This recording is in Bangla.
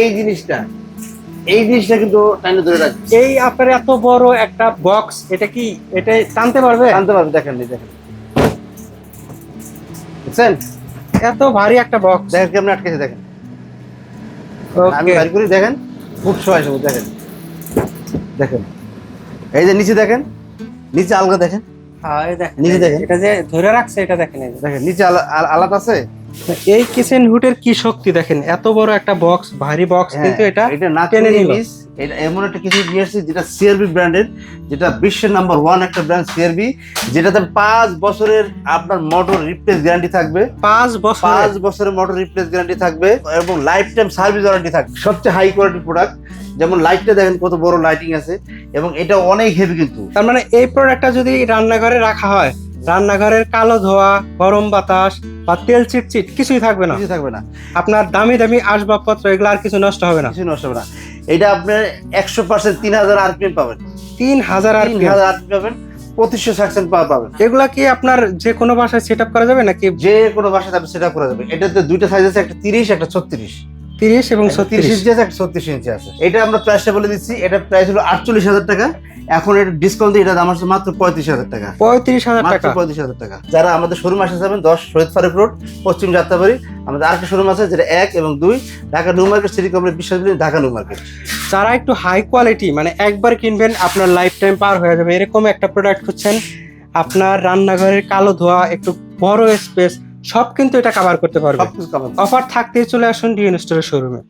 এই জিনিসটা কিন্তু টাইনে ধরে রাখবে। এই আপনার এত বড় একটা বক্স, এটা কি এটা টানতে পারবে? টানতে পারবে, দেখেন দেখেন, বুঝছেন? এত ভারী একটা বক্স। দেখেন কেমন আটকেছে, দেখেন আমি ওকে, বাইর করি, দেখেন ফুট সবাই সব দেখেন, দেখেন এই যে নিচে দেখেন, নিচে আলগা দেখেন, এই দেখেন, নিচে দেখেন, এটা যে ধরে রাখছে এটা দেখেন, এই যে। দেখেন নিচে আলাদা আছে। এই কিচেন হুডের কি শক্তি দেখেন, এত বড় একটা বক্স, ভারী বক্স, কিন্তু এটা না টেনে নিল। এটা এমন একটা কিছু নিয়ে আসছে যেটা সিআরবি ব্র্যান্ডের, যেটা বিশ্বের নাম্বার 1 একটা ব্র্যান্ড সিআরবি, যেটাতে 5 বছরের আপনার মোটর রিপ্লেস গ্যারান্টি থাকবে। 5 বছর? 5 বছরের মোটর রিপ্লেস গ্যারান্টি থাকবে এবং লাইফ টাইম সার্ভিস ওয়ারেন্টি থাকবে। সবচেয়ে হাই কোয়ালিটি প্রোডাক্ট। যেমন লাইটটা দেখেন কত বড় লাইটিং আছে এবং এটা অনেক হেভি কিন্তু। তার মানে এই প্রোডাক্টটা যদি রান্নাঘরে রাখা হয়, রান্নাঘরের কালো ধোয়া, গরম বাতাস বা তেল চিটচিট কিছুই থাকবে না, কিছু থাকবে না। আপনার দামি দামি আসবাবপত্র এগুলো আর কিছু নষ্ট হবে না। কিছু নষ্ট হবে না। এটা আপনার 100% 3000 আরপিএম পাবেন। 3000 3000 আরপিএম পাবেন, 2500 সাকশন পাওয়ার পাবেন। এগুলা কি আপনার যে কোনো বাসায় সেট আপ করা যাবে নাকি? যে কোনো বাসায় আপনি সেট আপ করা যাবে। এটাতে দুইটা সাইজ আছে, একটা 30 একটা 36। 30 এবং 30 36। ইঞ্চি আছে, একটা 36 ইঞ্চি আছে। এটা আমরা প্রাইসটা বলে দিচ্ছি, এটা প্রাইস হলো 48000 টাকা। এখন এটা ডিসকাউন্ট দিয়ে এটা দাম আসছে মাত্র 35000 টাকা। 35000 মাত্র টাকা। 35000 টাকা। যারা আমাদের শোরুম আসতে যাবেন 10 শহীদ ফারুক রোড, পশ্চিম যাত্রাবাড়ি। আমাদের আরেকটা শোরুম আছে যেটা 1 এবং 2 Dhaka new market, city complex বিশ্বাস বিল্ডিং, ঢাকা নিউ মার্কেট। যারা একটু হাই কোয়ালিটি, মানে একবার কিনবেন আপনার লাইফ টাইম পার হয়ে যাবে, এরকম একটা প্রোডাক্ট খুঁজছেন, আপনার রান্নাঘরের কালো ধোয়া, একটু বড় স্পেস, সব কিন্তু এটা কভার করতে পারবে। সবকিছু কভার। অফার থাকতেই চলে আসুন ডিএন স্টোরের শোরুমে।